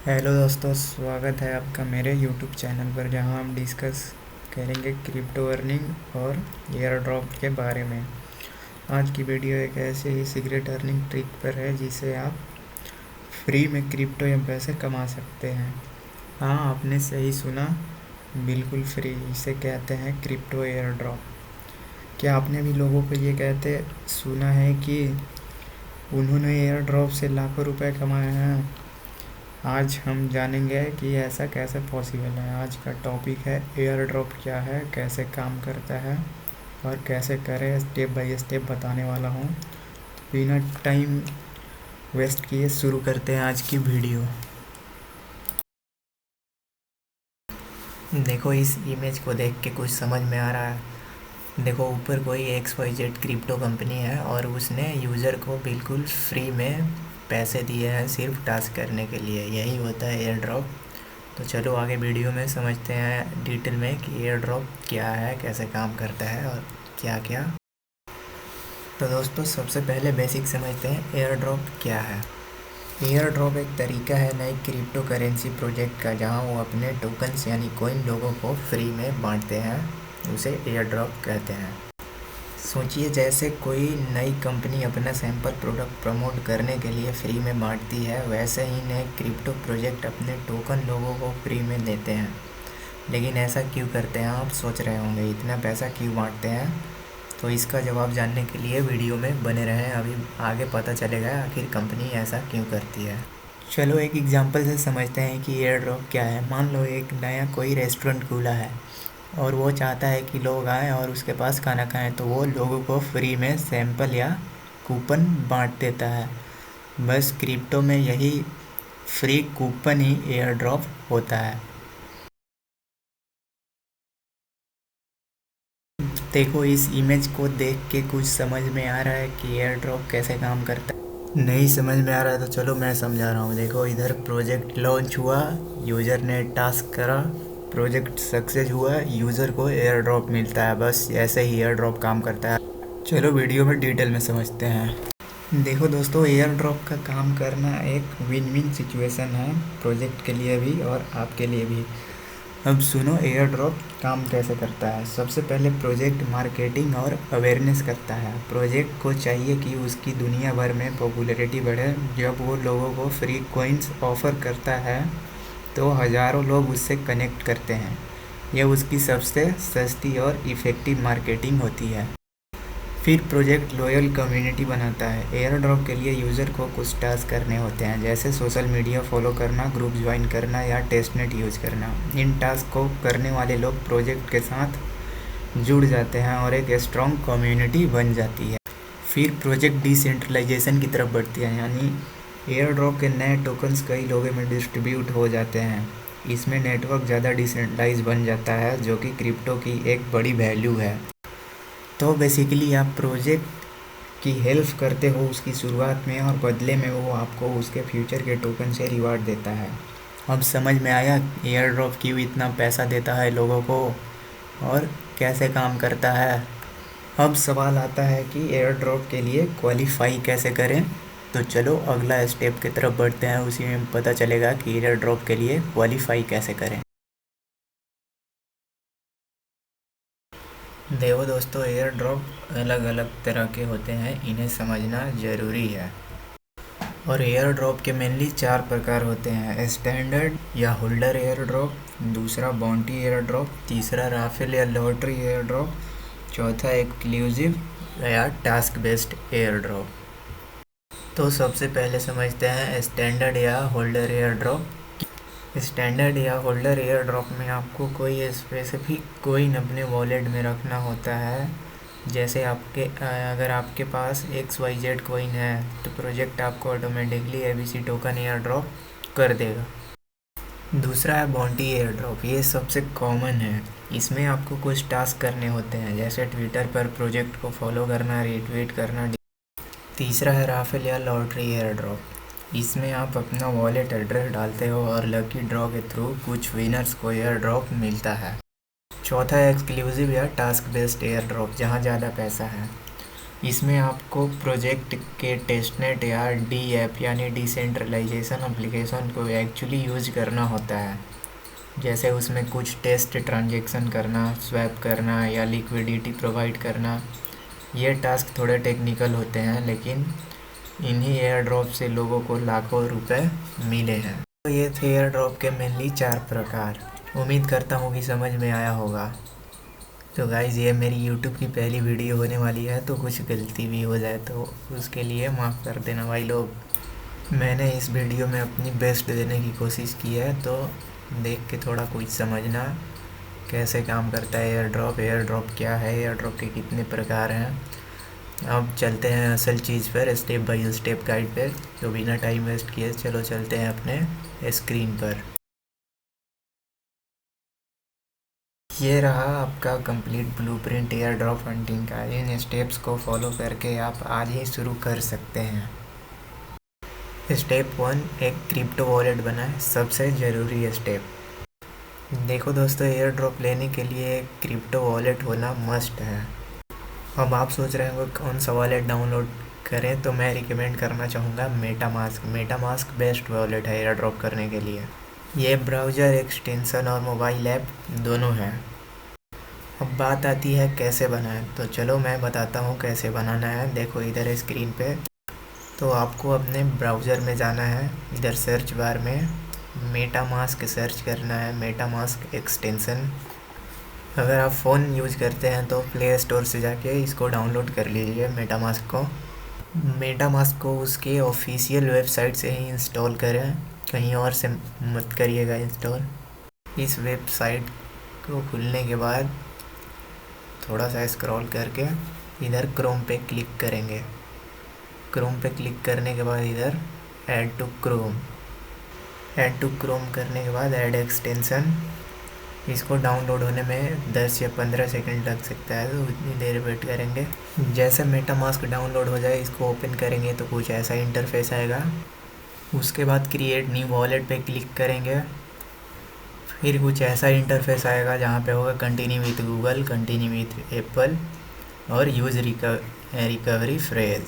Hello दोस्तों, स्वागत है आपका मेरे यूट्यूब चैनल पर, जहां हम डिस्कस करेंगे क्रिप्टो अर्निंग और एयर ड्रॉप के बारे में। आज की वीडियो एक ऐसे ही सीक्रेट अर्निंग ट्रिक पर है जिसे आप फ्री में क्रिप्टो या पैसे कमा सकते हैं। हाँ, आपने सही सुना, बिल्कुल फ्री। इसे कहते हैं क्रिप्टो एयर ड्रॉप। क्या आपने भी लोगों को ये कहते सुना है कि उन्होंने एयर ड्रॉप से लाखों रुपए कमाए हैं? आज हम जानेंगे कि ऐसा कैसे पॉसिबल है। आज का टॉपिक है एयर ड्रॉप क्या है, कैसे काम करता है और कैसे करें, स्टेप बाय स्टेप बताने वाला हूँ। बिना टाइम वेस्ट किए शुरू करते हैं आज की वीडियो। देखो, इस इमेज को देख के कुछ समझ में आ रहा है। देखो, ऊपर कोई XYZ क्रिप्टो कंपनी है और उसने यूज़र को बिल्कुल फ्री में पैसे दिए हैं सिर्फ टास्क करने के लिए। यही होता है एयर ड्रॉप। तो चलो आगे वीडियो में समझते हैं डिटेल में कि एयर ड्रॉप क्या है, कैसे काम करता है और क्या क्या। तो दोस्तों, सबसे पहले बेसिक समझते हैं एयर ड्रॉप क्या है। एयर ड्रॉप एक तरीका है नई क्रिप्टो करेंसी प्रोजेक्ट का, जहां वो अपने टोकन्स यानी कॉइन लोगों को फ्री में बांटते हैं। उसे एयर ड्रॉप कहते हैं। सोचिए, जैसे कोई नई कंपनी अपना सैंपल प्रोडक्ट प्रमोट करने के लिए फ्री में बांटती है, वैसे ही नए क्रिप्टो प्रोजेक्ट अपने टोकन लोगों को फ्री में देते हैं। लेकिन ऐसा क्यों करते हैं, आप सोच रहे होंगे, इतना पैसा क्यों बांटते हैं? तो इसका जवाब जानने के लिए वीडियो में बने रहें। अभी आगे पता चलेगा आखिर कंपनी ऐसा क्यों करती है। चलो एक एग्जांपल से समझते हैं कि एयर ड्रॉप क्या है। मान लो एक नया कोई रेस्टोरेंट खुला है और वो चाहता है कि लोग आएँ और उसके पास खाना खाएं, तो वो लोगों को फ्री में सैंपल या कूपन बांट देता है। बस क्रिप्टो में यही फ्री कूपन ही एयर ड्रॉप होता है। देखो, इस इमेज को देख के कुछ समझ में आ रहा है कि एयर ड्रॉप कैसे काम करता है? नहीं समझ में आ रहा है तो चलो मैं समझा रहा हूँ। देखो, इधर प्रोजेक्ट लॉन्च हुआ, यूज़र ने टास्क करा, प्रोजेक्ट सक्सेस हुआ, यूज़र को एयर ड्रॉप मिलता है। बस ऐसे ही एयर ड्रॉप काम करता है। चलो वीडियो में डिटेल में समझते हैं। देखो दोस्तों, एयर ड्रॉप का काम करना एक विन विन सिचुएशन है, प्रोजेक्ट के लिए भी और आपके लिए भी। अब सुनो, एयर ड्रॉप काम कैसे करता है। सबसे पहले प्रोजेक्ट मार्केटिंग और अवेयरनेस करता है। प्रोजेक्ट को चाहिए कि उसकी दुनिया भर में पॉपुलैरिटी बढ़े। जब वो लोगों को फ्री कॉइन्स ऑफ़र करता है तो हज़ारों लोग उससे कनेक्ट करते हैं। यह उसकी सबसे सस्ती और इफ़ेक्टिव मार्केटिंग होती है। फिर प्रोजेक्ट लॉयल कम्युनिटी बनाता है। एयर ड्रॉप के लिए यूज़र को कुछ टास्क करने होते हैं, जैसे सोशल मीडिया फॉलो करना, ग्रुप ज्वाइन करना या टेस्टनेट यूज़ करना। इन टास्क को करने वाले लोग प्रोजेक्ट के साथ जुड़ जाते हैं और एक स्ट्रॉन्ग कम्युनिटी बन जाती है। फिर प्रोजेक्ट डिसेंट्रलाइजेशन की तरफ बढ़ती है, यानी एयर ड्रॉप के नए टोकन्स कई लोगों में डिस्ट्रीब्यूट हो जाते हैं। इसमें नेटवर्क ज़्यादा डिसेंट्रलाइज बन जाता है, जो कि क्रिप्टो की एक बड़ी वैल्यू है। तो बेसिकली आप प्रोजेक्ट की हेल्प करते हो उसकी शुरुआत में, और बदले में वो आपको उसके फ्यूचर के टोकन से रिवार्ड देता है। अब समझ में आया एयर ड्रॉप क्यों इतना पैसा देता है लोगों को और कैसे काम करता है। अब सवाल आता है कि एयर ड्रॉप के लिए क्वालिफाई कैसे करें। तो चलो अगला स्टेप की तरफ बढ़ते हैं, उसी में पता चलेगा कि एयर ड्रॉप के लिए क्वालिफाई कैसे करें। देखो दोस्तों, एयर ड्रॉप अलग अलग तरह के होते हैं, इन्हें समझना ज़रूरी है। और एयर ड्रॉप के मेनली 4 प्रकार होते हैं: स्टैंडर्ड या होल्डर एयर ड्रॉप, दूसरा बाउंटी एयर ड्रॉप, तीसरा राफेल या लॉटरी एयर ड्रॉप, चौथा एक्सक्लूसिव या टास्क बेस्ड एयर ड्रॉप। तो सबसे पहले समझते हैं स्टैंडर्ड या होल्डर एयर ड्रॉप। स्टैंडर्ड या होल्डर एयर ड्रॉप में आपको कोई स्पेसिफिक कॉइन अपने वॉलेट में रखना होता है। जैसे अगर आपके पास XYZ कॉइन है तो प्रोजेक्ट आपको automatically ABC token air drop कर देगा। दूसरा है बाउंटी एयर ड्रॉप। ये सबसे कॉमन है। इसमें आपको कुछ टास्क करने होते हैं, जैसे ट्विटर पर प्रोजेक्ट को फॉलो करना, रीट्वीट करना। तीसरा है राफेल या लॉटरी एयर ड्रॉप। इसमें आप अपना वॉलेट एड्रेस डालते हो और लकी ड्रॉ के थ्रू कुछ विनर्स को एयर ड्रॉप मिलता है। चौथा है एक्सक्लूसिव या टास्क बेस्ड एयर ड्रॉप, जहाँ ज़्यादा पैसा है। इसमें आपको प्रोजेक्ट के टेस्टनेट या डी ऐप यानी डिसेंट्रलाइजेशन एप्लीकेशन को एक्चुअली यूज करना होता है। जैसे उसमें कुछ टेस्ट ट्रांजैक्शन करना, स्वैप करना या लिक्विडिटी प्रोवाइड करना। ये टास्क थोड़े टेक्निकल होते हैं, लेकिन इन्हीं एयर ड्रॉप से लोगों को लाखों रुपए मिले हैं। तो ये थे एयर ड्रॉप के मेनली 4 प्रकार। उम्मीद करता हूँ कि समझ में आया होगा। तो गाइज़, ये मेरी यूट्यूब की पहली वीडियो होने वाली है, तो कुछ गलती भी हो जाए तो उसके लिए माफ़ कर देना भाई लोग। मैंने इस वीडियो में अपनी बेस्ट देने की कोशिश की है, तो देख के थोड़ा कुछ समझना कैसे काम करता है एयर ड्रॉप क्या है, एयर ड्रॉप के कितने प्रकार हैं। अब चलते हैं असल चीज़ पर, स्टेप बाय स्टेप गाइड पे। तो बिना टाइम वेस्ट किए चलो चलते हैं अपने स्क्रीन पर। ये रहा आपका complete blueprint air drop hunting का। इन स्टेप्स को फॉलो करके आप आज ही शुरू कर सकते हैं। स्टेप 1, एक क्रिप्टो वॉलेट बनाएं, सबसे ज़रूरी स्टेप। देखो दोस्तों, एयर ड्रॉप लेने के लिए क्रिप्टो वॉलेट होना मस्ट है। अब आप सोच रहे होंगे कौन सा वॉलेट डाउनलोड करें, तो मैं रिकमेंड करना चाहूँगा मेटामास्क। मेटामास्क बेस्ट वॉलेट है एयर ड्रॉप करने के लिए। ये ब्राउज़र एक्सटेंशन और मोबाइल ऐप दोनों हैं। अब बात आती है कैसे बनाएं, तो चलो मैं बताता हूँ कैसे बनाना है। देखो इधर स्क्रीन पे, तो आपको अपने ब्राउज़र में जाना है। इधर सर्च बार में मेटामास्क सर्च करना है, मेटामास्क एक्सटेंशन। अगर आप फ़ोन यूज़ करते हैं तो प्ले स्टोर से जाके इसको डाउनलोड कर लीजिए मेटामास्क को। मेटामास्क को उसके ऑफिशियल वेबसाइट से ही इंस्टॉल करें, कहीं और से मत करिएगा इंस्टॉल। इस वेबसाइट को खुलने के बाद थोड़ा सा स्क्रॉल करके इधर क्रोम पे क्लिक करेंगे। क्रोम पे क्लिक करने के बाद इधर ऐड टू क्रोम करने के बाद ऐड एक्सटेंशन। इसको डाउनलोड होने में 10 या 15 सेकंड लग सकता है, तो उतनी देर वेट करेंगे। जैसे मेटामास्क डाउनलोड हो जाए, इसको ओपन करेंगे तो कुछ ऐसा इंटरफेस आएगा। उसके बाद क्रिएट न्यू वॉलेट पे क्लिक करेंगे। फिर कुछ ऐसा इंटरफेस आएगा जहाँ पे होगा continue with Google, continue with Apple और यूज़ रिकवरी फ्रेज।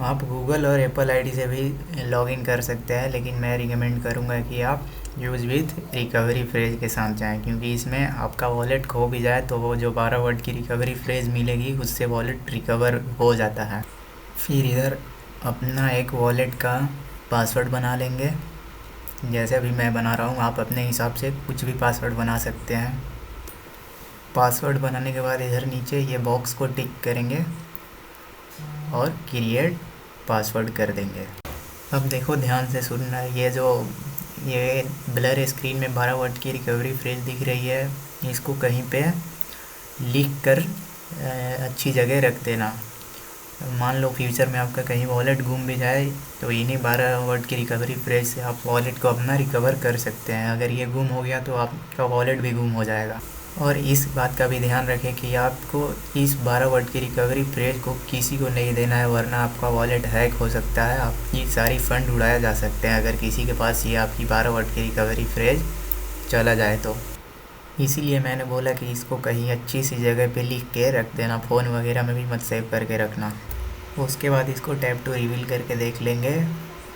आप गूगल और एप्पल आईडी से भी लॉगिन कर सकते हैं, लेकिन मैं रिकमेंड करूँगा कि आप यूज़ विथ रिकवरी फ्रेज के साथ जाएं, क्योंकि इसमें आपका वॉलेट खो भी जाए तो वो जो 12 वर्ड की रिकवरी फ्रेज मिलेगी उससे वॉलेट रिकवर हो जाता है। फिर इधर अपना एक वॉलेट का पासवर्ड बना लेंगे। जैसे अभी मैं बना रहा हूँ, आप अपने हिसाब से कुछ भी पासवर्ड बना सकते हैं। पासवर्ड बनाने के बाद इधर नीचे ये बॉक्स को टिक करेंगे और क्रिएट पासवर्ड कर देंगे। अब देखो ध्यान से सुनना, ये ब्लर स्क्रीन में 12 वर्ड की रिकवरी फ्रेज दिख रही है, इसको कहीं पे लिख कर अच्छी जगह रख देना। मान लो फ्यूचर में आपका कहीं वॉलेट गुम भी जाए, तो इन्हीं 12 वर्ड की रिकवरी फ्रेज से आप वॉलेट को अपना रिकवर कर सकते हैं। अगर ये गुम हो गया तो आपका वॉलेट भी गुम हो जाएगा। और इस बात का भी ध्यान रखें कि आपको इस 12 वर्ड की रिकवरी फ्रेज को किसी को नहीं देना है, वरना आपका वॉलेट हैक हो सकता है, आपकी सारी फ़ंड उड़ाया जा सकते हैं अगर किसी के पास ये आपकी 12 वर्ड की रिकवरी फ्रेज चला जाए तो। इसीलिए मैंने बोला कि इसको कहीं अच्छी सी जगह पे लिख के रख देना, फ़ोन वगैरह में भी मत सेव करके रखना। उसके बाद इसको टैप टू रिवील करके देख लेंगे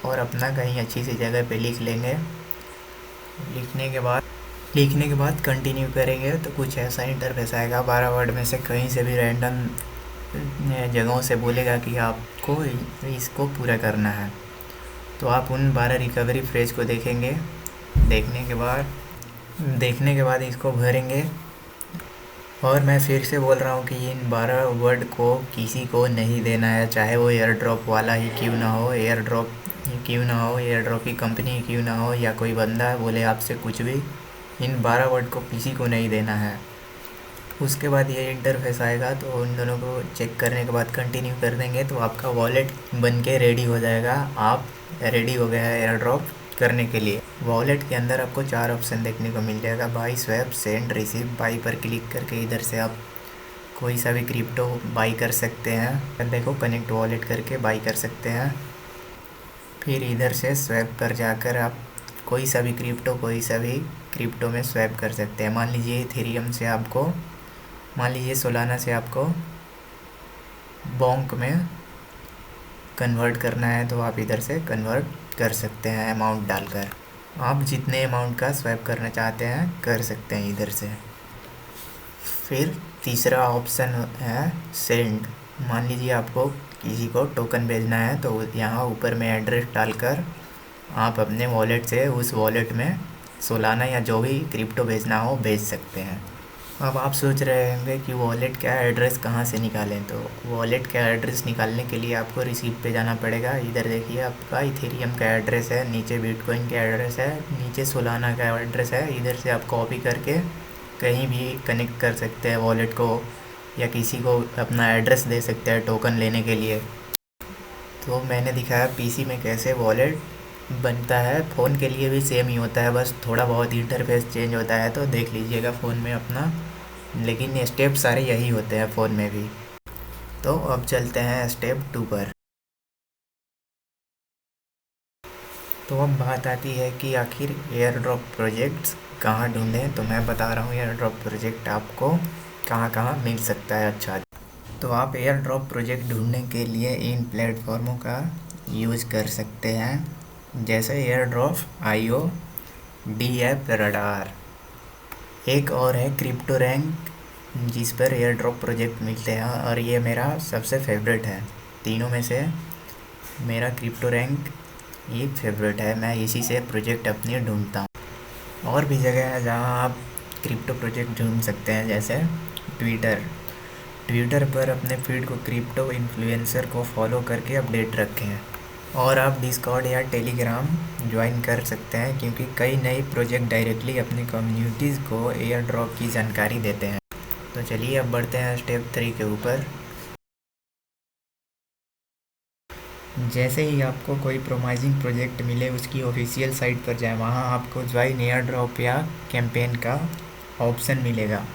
और अपना कहीं अच्छी सी जगह पे लिख लेंगे। लिखने के बाद कंटिन्यू करेंगे तो कुछ ऐसा इंटरफेस आएगा। 12 वर्ड में से कहीं से भी रैंडम जगहों से बोलेगा कि आपको इसको पूरा करना है, तो आप उन 12 रिकवरी फ्रेज को देखेंगे। देखने के बाद इसको भरेंगे। और मैं फिर से बोल रहा हूँ कि इन 12 वर्ड को किसी को नहीं देना है, चाहे वो एयर ड्रॉप वाला ही क्यों ना हो, एयर ड्रॉप की कंपनी क्यों ना हो, या कोई बंदा बोले आपसे कुछ भी, इन 12 वर्ड को किसी को नहीं देना है। उसके बाद ये इंटरफेस आएगा, तो उन दोनों को चेक करने के बाद कंटिन्यू कर देंगे, तो आपका वॉलेट बन के रेडी हो जाएगा। आप रेडी हो गया है एयर ड्रॉप करने के लिए। वॉलेट के अंदर आपको 4 ऑप्शन देखने को मिल जाएगा, by, swap, send, receive. By पर क्लिक करके इधर से आप कोई सा भी क्रिप्टो बाई कर सकते हैं। देखो कनेक्ट वॉलेट करके बाई कर सकते हैं। फिर इधर से स्वैप पर जाकर आप कोई सा भी क्रिप्टो में स्वैप कर सकते हैं। मान लीजिए सोलाना से आपको बॉन्क में कन्वर्ट करना है तो आप इधर से कन्वर्ट कर सकते हैं अमाउंट डालकर। आप जितने अमाउंट का स्वैप करना चाहते हैं कर सकते हैं इधर से। फिर तीसरा ऑप्शन है सेंड। मान लीजिए आपको किसी को टोकन भेजना है तो यहाँ ऊपर में एड्रेस डालकर आप अपने वॉलेट से उस वॉलेट में सोलाना या जो भी क्रिप्टो भेजना हो भेज सकते हैं। अब आप सोच रहे होंगे कि वॉलेट का एड्रेस कहाँ से निकालें, तो वॉलेट का एड्रेस निकालने के लिए आपको रिसीप्ट पे जाना पड़ेगा। इधर देखिए आपका इथेरियम का एड्रेस है, नीचे बिटकॉइन का एड्रेस है, नीचे सोलाना का एड्रेस है। इधर से आप कॉपी करके कहीं भी कनेक्ट कर सकते हैं वॉलेट को, या किसी को अपना एड्रेस दे सकते हैं टोकन लेने के लिए। तो मैंने दिखाया पीसी में कैसे वॉलेट बनता है। फ़ोन के लिए भी सेम ही होता है, बस थोड़ा बहुत इंटरफेस चेंज होता है, तो देख लीजिएगा फ़ोन में अपना, लेकिन स्टेप सारे यही होते हैं फ़ोन में भी। तो अब चलते हैं स्टेप 2 पर। तो अब बात आती है कि आखिर एयर ड्रॉप प्रोजेक्ट्स कहाँ ढूंढें। तो मैं बता रहा हूँ एयर ड्रॉप प्रोजेक्ट आपको कहाँ कहाँ मिल सकता है। अच्छा, तो आप एयर ड्रॉप प्रोजेक्ट ढूंढने के लिए इन प्लेटफॉर्मों का यूज़ कर सकते हैं, जैसे air drop IO, DApp radar. एक और है क्रिप्टो रैंक, जिस पर एयर ड्रॉप प्रोजेक्ट मिलते हैं, और ये मेरा सबसे फेवरेट है। तीनों में से मेरा क्रिप्टो रैंक ये फेवरेट है, मैं इसी से प्रोजेक्ट अपनी ढूंढता हूँ। और भी जगह है जहाँ आप क्रिप्टो प्रोजेक्ट ढूंढ सकते हैं, जैसे ट्विटर पर अपने फीड को क्रिप्टो इन्फ्लुएंसर को फॉलो करके अपडेट रखें। और आप डिस्कॉर्ड या टेलीग्राम ज्वाइन कर सकते हैं, क्योंकि कई नए प्रोजेक्ट डायरेक्टली अपनी कम्युनिटीज़ को एयर ड्रॉप की जानकारी देते हैं। तो चलिए अब बढ़ते हैं स्टेप 3 के ऊपर। जैसे ही आपको कोई प्रोमाइजिंग प्रोजेक्ट मिले उसकी ऑफिशियल साइट पर जाएं, वहाँ आपको ज्वाइन एयर ड्रॉप या कैंपेन का ऑप्शन मिलेगा।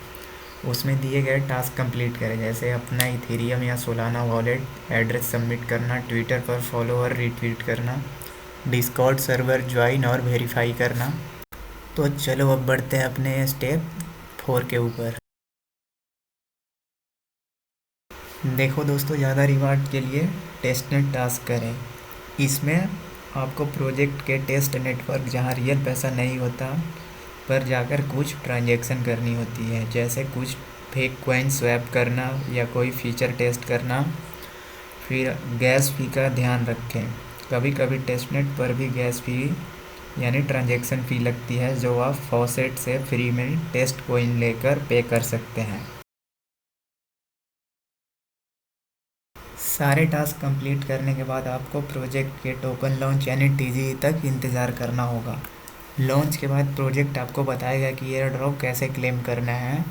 उसमें दिए गए टास्क कंप्लीट करें, जैसे अपना इथेरियम या सोलाना वॉलेट एड्रेस सबमिट करना, ट्विटर पर फॉलोअर रिट्वीट करना, डिस्कॉर्ड सर्वर ज्वाइन और वेरीफाई करना। तो चलो अब बढ़ते हैं अपने स्टेप 4 के ऊपर। देखो दोस्तों, ज़्यादा रिवार्ड के लिए टेस्टनेट टास्क करें। इसमें आपको प्रोजेक्ट के टेस्ट नेटवर्क, जहाँ रियल पैसा नहीं होता, पर जाकर कुछ ट्रांजैक्शन करनी होती है, जैसे कुछ फेक कॉइन स्वैप करना या कोई फीचर टेस्ट करना। फिर गैस फी का ध्यान रखें, कभी कभी टेस्टनेट पर भी गैस फी यानी ट्रांजैक्शन फ़ी लगती है, जो आप फॉसेट से फ्री में टेस्ट कॉइन लेकर पे कर सकते हैं। सारे टास्क कंप्लीट करने के बाद आपको प्रोजेक्ट के टोकन लॉन्च यानी TGE तक इंतज़ार करना होगा। लॉन्च के बाद प्रोजेक्ट आपको बताएगा कि एयर ड्रॉप कैसे क्लेम करना है।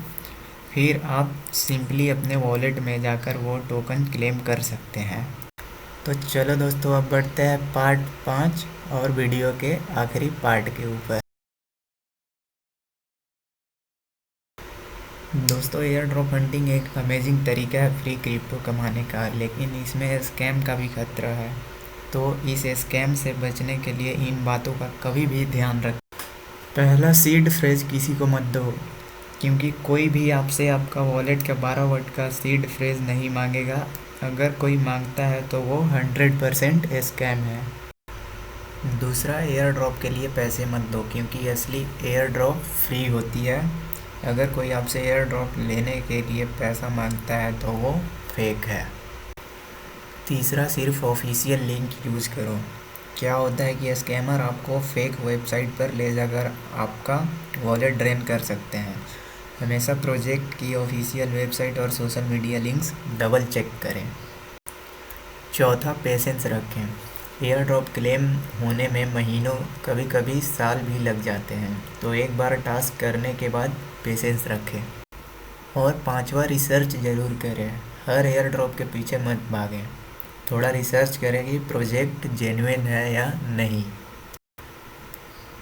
फिर आप सिंपली अपने वॉलेट में जाकर वो टोकन क्लेम कर सकते हैं। तो चलो दोस्तों, अब बढ़ते हैं पार्ट 5 और वीडियो के आखिरी पार्ट के ऊपर। दोस्तों, एयर ड्रॉप हंटिंग एक अमेजिंग तरीका है फ्री क्रिप्टो कमाने का, लेकिन इसमें स्कैम का भी खतरा है। तो इस स्कैम से बचने के लिए इन बातों का कभी भी ध्यान रखें। पहला, सीड फ्रेज किसी को मत दो, क्योंकि कोई भी आपसे आपका वॉलेट का 12 वर्ड का सीड फ्रेज नहीं मांगेगा। अगर कोई मांगता है तो वो 100% स्कैम है। दूसरा, एयर ड्रॉप के लिए पैसे मत दो, क्योंकि असली एयर ड्रॉप फ्री होती है। अगर कोई आपसे एयर ड्रॉप लेने के लिए पैसा मांगता है तो वो फेक है। तीसरा, सिर्फ ऑफिशियल लिंक यूज़ करो। क्या होता है कि स्कैमर आपको फेक वेबसाइट पर ले जाकर आपका वॉलेट ड्रेन कर सकते हैं। हमेशा प्रोजेक्ट की ऑफिशियल वेबसाइट और social media links double check करें। चौथा, पेशेंस रखें। एयर ड्रॉप क्लेम होने में महीनों, कभी कभी साल भी लग जाते हैं, तो एक बार टास्क करने के बाद पेशेंस रखें। और पांचवा, रिसर्च ज़रूर करें। हर एयर ड्रॉप के पीछे मत भागें, थोड़ा रिसर्च करें कि प्रोजेक्ट जेन्युइन है या नहीं।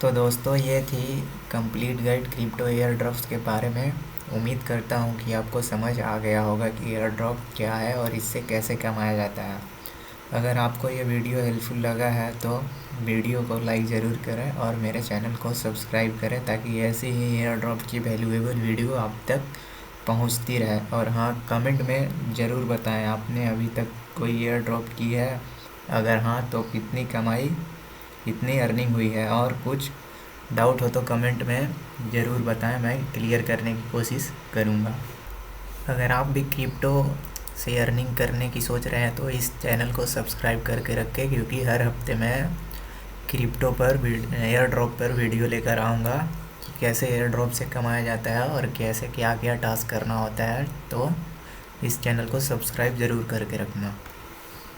तो दोस्तों, ये थी complete guide crypto air drops के बारे में। उम्मीद करता हूँ कि आपको समझ आ गया होगा कि एयर ड्रॉप क्या है और इससे कैसे कमाया जाता है। अगर आपको ये वीडियो हेल्पफुल लगा है तो वीडियो को लाइक ज़रूर करें और मेरे चैनल को सब्सक्राइब करें, ताकि ऐसे ही एयर ड्रॉप की वैल्यूएबल वीडियो आप तक पहुंचती रहे। और हाँ, कमेंट में ज़रूर बताएं आपने अभी तक कोई एयर ड्रॉप की है, अगर हाँ तो कितनी कमाई, कितनी अर्निंग हुई है। और कुछ डाउट हो तो कमेंट में ज़रूर बताएं, मैं क्लियर करने की कोशिश करूँगा। अगर आप भी क्रिप्टो से अर्निंग करने की सोच रहे हैं तो इस चैनल को सब्सक्राइब करके रखें, क्योंकि हर हफ्ते मैं क्रिप्टो पर एयर ड्रॉप पर वीडियो लेकर आऊँगा कि कैसे एयर ड्रॉप से कमाया जाता है और कैसे क्या क्या टास्क करना होता है। तो इस चैनल को सब्सक्राइब ज़रूर करके रखना।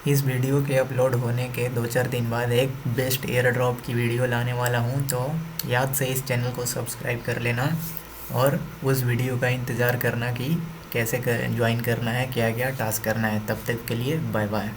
इस वीडियो के अपलोड होने के 2-4 दिन बाद एक बेस्ट एयर ड्रॉप की वीडियो लाने वाला हूँ, तो याद से इस चैनल को सब्सक्राइब कर लेना और उस वीडियो का इंतज़ार करना कि कैसे ज्वाइन करना है, क्या क्या टास्क करना है। तब तक के लिए बाय बाय।